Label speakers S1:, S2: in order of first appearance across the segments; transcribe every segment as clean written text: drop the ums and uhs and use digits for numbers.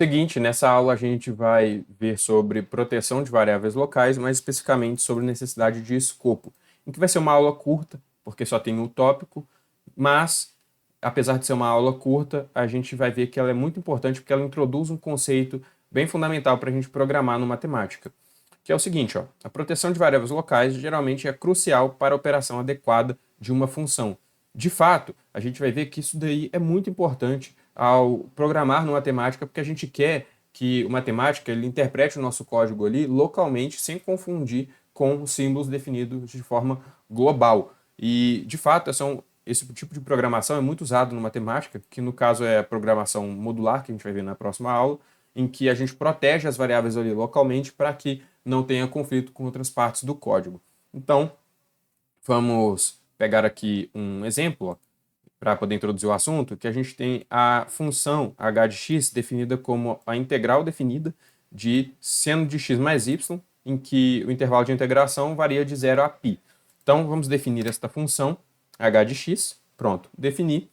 S1: Seguinte, nessa aula a gente vai ver sobre proteção de variáveis locais, mais especificamente sobre necessidade de escopo, em que vai ser uma aula curta, porque só tem um tópico, mas, apesar de ser uma aula curta, a gente vai ver que ela é muito importante porque ela introduz um conceito bem fundamental para a gente programar no matemática, que é o seguinte, ó, a proteção de variáveis locais geralmente é crucial para a operação adequada de uma função. De fato, a gente vai ver que isso daí é muito importante ao programar no matemática, porque a gente quer que o matemática ele interprete o nosso código ali localmente, sem confundir com símbolos definidos de forma global. E, de fato, esse tipo de programação é muito usado no matemática, que no caso é a programação modular, que a gente vai ver na próxima aula, em que a gente protege as variáveis ali localmente para que não tenha conflito com outras partes do código. Então, vamos pegar aqui um exemplo, para poder introduzir o assunto, que a gente tem a função h de x definida como a integral definida de seno de x mais y, em que o intervalo de integração varia de 0 a π. Então, vamos definir esta função, h de x, pronto, definir.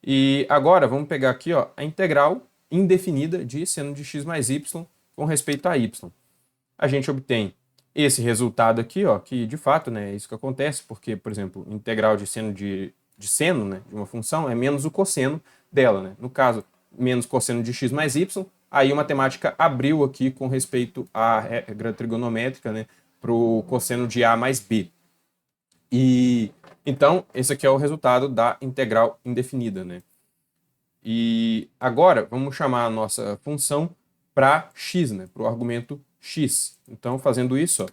S1: E agora, vamos pegar aqui ó, a integral indefinida de seno de x mais y com respeito a y. A gente obtém esse resultado aqui, ó, que de fato né, é isso que acontece, porque, por exemplo, integral de seno né, de uma função é menos o cosseno dela. Né? No caso, menos cosseno de x mais y, aí a matemática abriu aqui com respeito à regra trigonométrica né, para o cosseno de a mais b. E então, esse aqui é o resultado da integral indefinida. Né? E agora, vamos chamar a nossa função para x, né, para o argumento x. Então, fazendo isso, ó,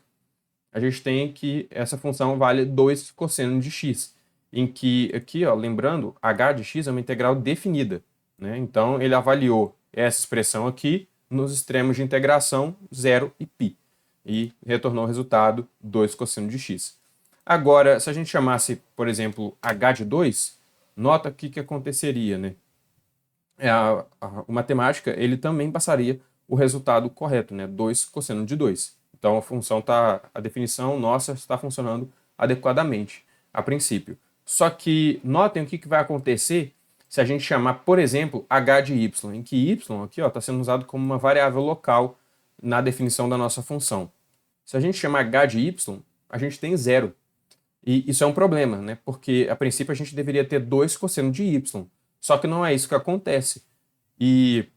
S1: a gente tem que essa função vale 2 cosseno de x, em que aqui, ó, lembrando, h de x é uma integral definida. Né? Então, ele avaliou essa expressão aqui nos extremos de integração 0 e π. E retornou o resultado 2 cosseno de x. Agora, se a gente chamasse, por exemplo, h de 2, nota o que aconteceria, né? O matemática, ele também passaria o resultado correto, né? 2 cosseno de 2. Então a definição nossa está funcionando adequadamente, a princípio. Só que notem o que vai acontecer se a gente chamar, por exemplo, h de y, em que y aqui está sendo usado como uma variável local na definição da nossa função. Se a gente chamar h de y, a gente tem 0. E isso é um problema, né? Porque a princípio a gente deveria ter 2 cosseno de y. Só que não é isso que acontece. E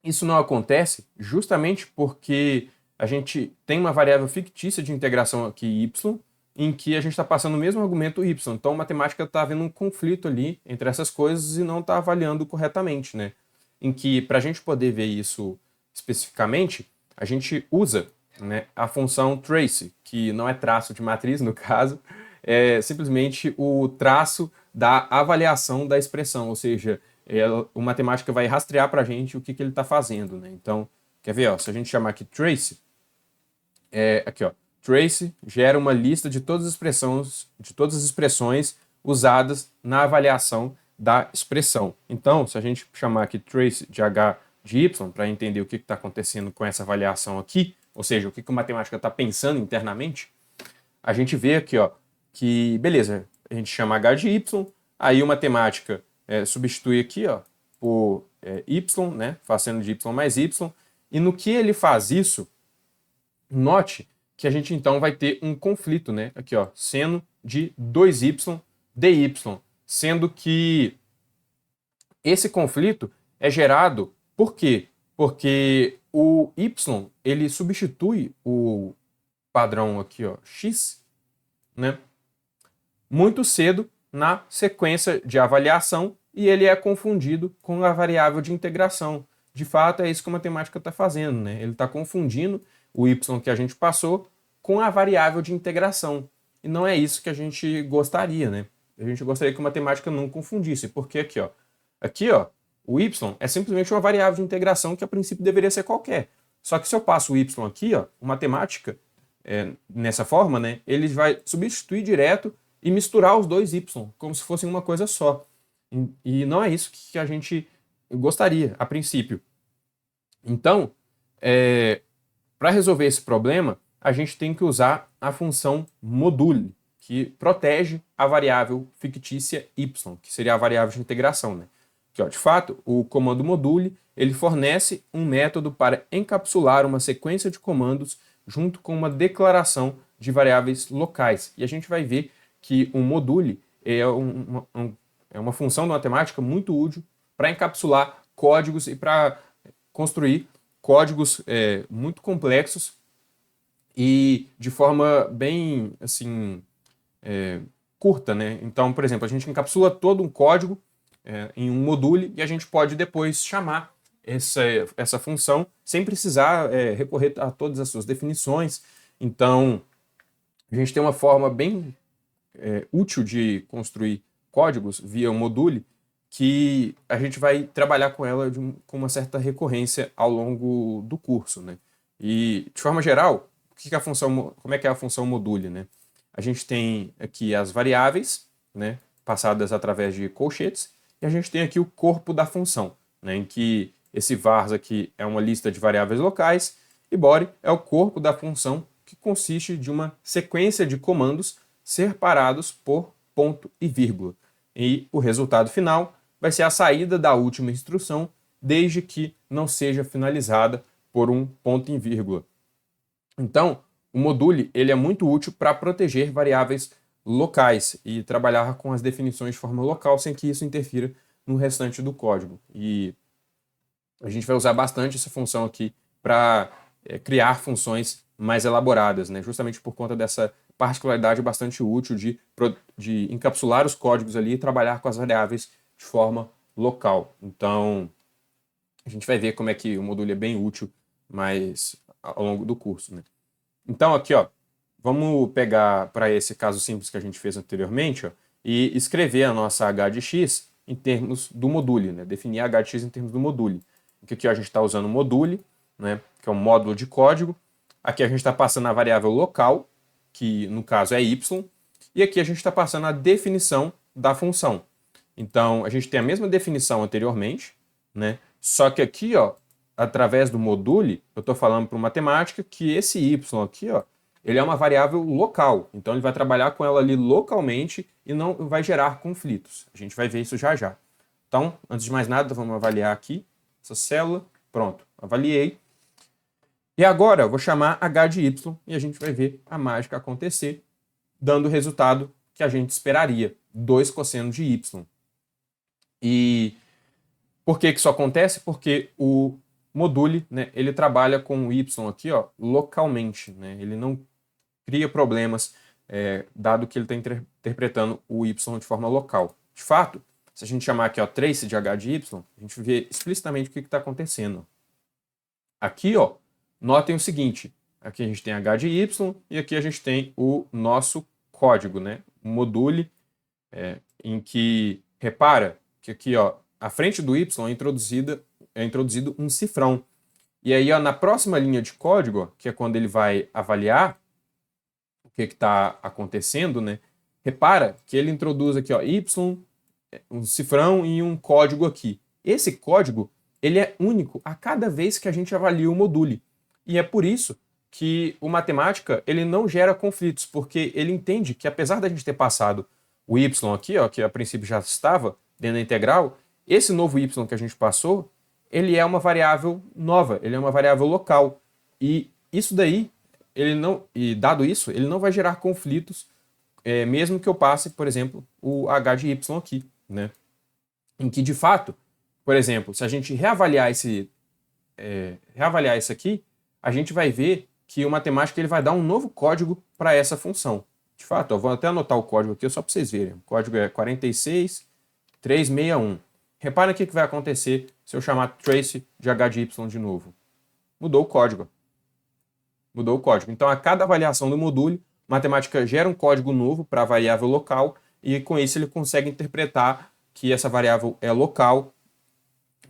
S1: isso não acontece justamente porque a gente tem uma variável fictícia de integração aqui, y, em que a gente está passando o mesmo argumento y. Então a matemática está havendo um conflito ali entre essas coisas e não está avaliando corretamente, né? Em que, para a gente poder ver isso especificamente, a gente usa né, a função trace, que não é traço de matriz, no caso, é simplesmente o traço da avaliação da expressão, ou seja, o matemática vai rastrear para a gente o que ele está fazendo. Né? Então, quer ver? Ó, se a gente chamar aqui trace, aqui, ó, trace gera uma lista de todas as expressões usadas na avaliação da expressão. Então, se a gente chamar aqui trace de h de y, para entender o que está acontecendo com essa avaliação aqui, ou seja, o que a matemática está pensando internamente, a gente vê aqui ó, que, beleza, a gente chama h de y, aí o matemática substitui aqui ó, por y, né, faz seno de y mais y, e no que ele faz isso, note que a gente então vai ter um conflito, né, aqui ó, seno de 2y dy, sendo que esse conflito é gerado por quê? Porque o y, ele substitui o padrão aqui, ó, x, né, muito cedo na sequência de avaliação e ele é confundido com a variável de integração. De fato, é isso que a matemática está fazendo, né? Ele está confundindo o y que a gente passou com a variável de integração. E não é isso que a gente gostaria, né? A gente gostaria que a matemática não confundisse, porque aqui, ó, o y é simplesmente uma variável de integração que a princípio deveria ser qualquer. Só que se eu passo o y aqui, ó, a matemática, nessa forma, né, ele vai substituir direto e misturar os dois y, como se fossem uma coisa só. E não é isso que a gente gostaria, a princípio. Então, para resolver esse problema, a gente tem que usar a função module, que protege a variável fictícia y, que seria a variável de integração. Né? Aqui, ó, de fato, o comando module ele fornece um método para encapsular uma sequência de comandos junto com uma declaração de variáveis locais. E a gente vai ver que o module é uma função da matemática muito útil para encapsular códigos e para construir códigos muito complexos e de forma bem assim curta, né? Então, por exemplo, a gente encapsula todo um código em um module e a gente pode depois chamar essa função sem precisar recorrer a todas as suas definições. Então, a gente tem uma forma bem útil de construir códigos via um module que a gente vai trabalhar com ela com uma certa recorrência ao longo do curso, né? E, de forma geral, como é que é a função module, né? A gente tem aqui as variáveis, né, passadas através de colchetes, e a gente tem aqui o corpo da função, né, em que esse vars aqui é uma lista de variáveis locais e body é o corpo da função que consiste de uma sequência de comandos separados por ponto e vírgula. E o resultado final vai ser a saída da última instrução, desde que não seja finalizada por um ponto e vírgula. Então, o module ele é muito útil para proteger variáveis locais e trabalhar com as definições de forma local sem que isso interfira no restante do código. E a gente vai usar bastante essa função aqui para criar funções mais elaboradas, né? Justamente por conta dessa particularidade bastante útil de encapsular os códigos ali e trabalhar com as variáveis de forma local. Então, a gente vai ver como é que o module é bem útil mais ao longo do curso, né? Então, aqui, ó, vamos pegar para esse caso simples que a gente fez anteriormente, ó, e escrever a nossa h de x em termos do module, né? Definir a h de x em termos do module. Aqui, ó, a gente está usando o module, né? Que é um módulo de código. Aqui a gente está passando a variável local, que no caso é y, e aqui a gente está passando a definição da função. Então, a gente tem a mesma definição anteriormente, né? Só que aqui, ó, através do module, eu estou falando para o matemática que esse y aqui, ó, ele é uma variável local. Então, ele vai trabalhar com ela ali localmente e não vai gerar conflitos. A gente vai ver isso já já. Então, antes de mais nada, vamos avaliar aqui essa célula. Pronto, avaliei. E agora eu vou chamar h de y e a gente vai ver a mágica acontecer, dando o resultado que a gente esperaria, 2 cosseno de y. E por que isso acontece? Porque o module, né, ele trabalha com o y aqui, ó, localmente, né? Ele não cria problemas, dado que ele está interpretando o y de forma local. De fato, se a gente chamar aqui, ó, trace de h de y, a gente vê explicitamente o que está acontecendo. Aqui, ó, notem o seguinte, aqui a gente tem h de y e aqui a gente tem o nosso código, né? O module em que, repara que aqui, ó, à frente do y é introduzido um cifrão. E aí, ó, na próxima linha de código, ó, que é quando ele vai avaliar o que está acontecendo, né? Repara que ele introduz aqui, ó, y, um cifrão e um código aqui. Esse código ele é único a cada vez que a gente avalia o module. E é por isso que o matemática ele não gera conflitos, porque ele entende que apesar da gente ter passado o y aqui, ó, que a princípio já estava dentro da integral, esse novo y que a gente passou, ele é uma variável nova, ele é uma variável local. E isso daí, dado isso, ele não vai gerar conflitos, mesmo que eu passe, por exemplo, o h de y aqui, né? Em que, de fato, por exemplo, se a gente reavaliar isso aqui, a gente vai ver que o matemática ele vai dar um novo código para essa função. De fato, eu vou até anotar o código aqui só para vocês verem. O código é 46361. Repara o que vai acontecer se eu chamar trace de h de y de novo. Mudou o código. Mudou o código. Então, a cada avaliação do module, a matemática gera um código novo para a variável local e, com isso, ele consegue interpretar que essa variável é local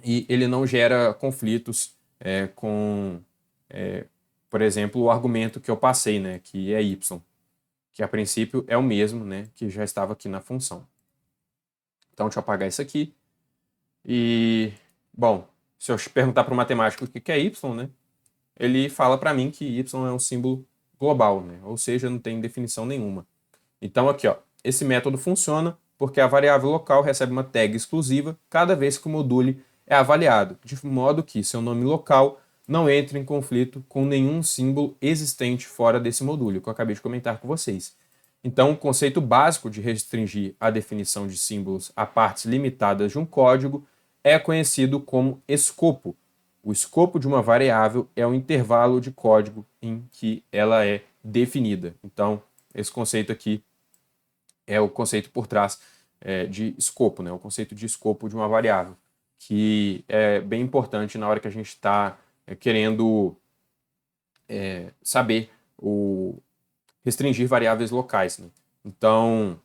S1: e ele não gera conflitos com, por exemplo, o argumento que eu passei, né, que é y, que a princípio é o mesmo, né, que já estava aqui na função. Então, deixa eu apagar isso aqui. E, bom, se eu perguntar para o matemático o que é y, né, ele fala para mim que y é um símbolo global, né, ou seja, não tem definição nenhuma. Então, aqui, ó, esse método funciona porque a variável local recebe uma tag exclusiva cada vez que o module é avaliado, de modo que seu nome local não entre em conflito com nenhum símbolo existente fora desse module, que eu acabei de comentar com vocês. Então, o conceito básico de restringir a definição de símbolos a partes limitadas de um código é conhecido como escopo. O escopo de uma variável é o intervalo de código em que ela é definida. Então, esse conceito aqui é o conceito por trás de escopo, né? O conceito de escopo de uma variável, que é bem importante na hora que a gente está querendo saber restringir variáveis locais, né? Então,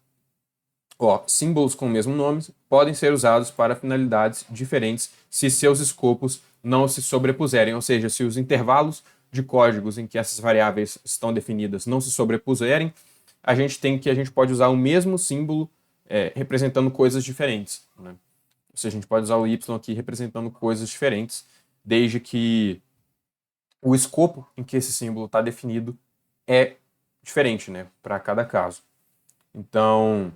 S1: símbolos com o mesmo nome podem ser usados para finalidades diferentes se seus escopos não se sobrepuserem, ou seja, se os intervalos de códigos em que essas variáveis estão definidas não se sobrepuserem, a gente pode usar o mesmo símbolo representando coisas diferentes, né? Ou seja, a gente pode usar o Y aqui representando coisas diferentes, desde que o escopo em que esse símbolo está definido é diferente, né, para cada caso. Então,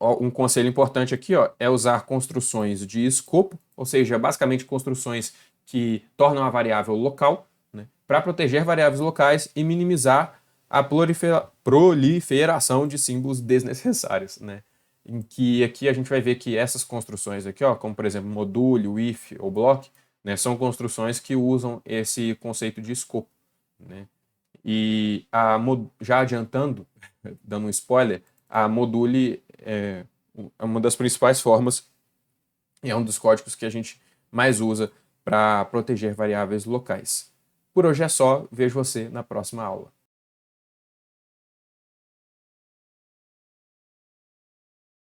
S1: um conselho importante aqui é usar construções de escopo, ou seja, basicamente construções que tornam a variável local, né, para proteger variáveis locais e minimizar a proliferação de símbolos desnecessários, né? Em que aqui a gente vai ver que essas construções aqui, como por exemplo module, if ou block, né, são construções que usam esse conceito de escopo, né? E já adiantando, dando um spoiler, a module é uma das principais formas e é um dos códigos que a gente mais usa para proteger variáveis locais. Por hoje é só, vejo você na próxima aula.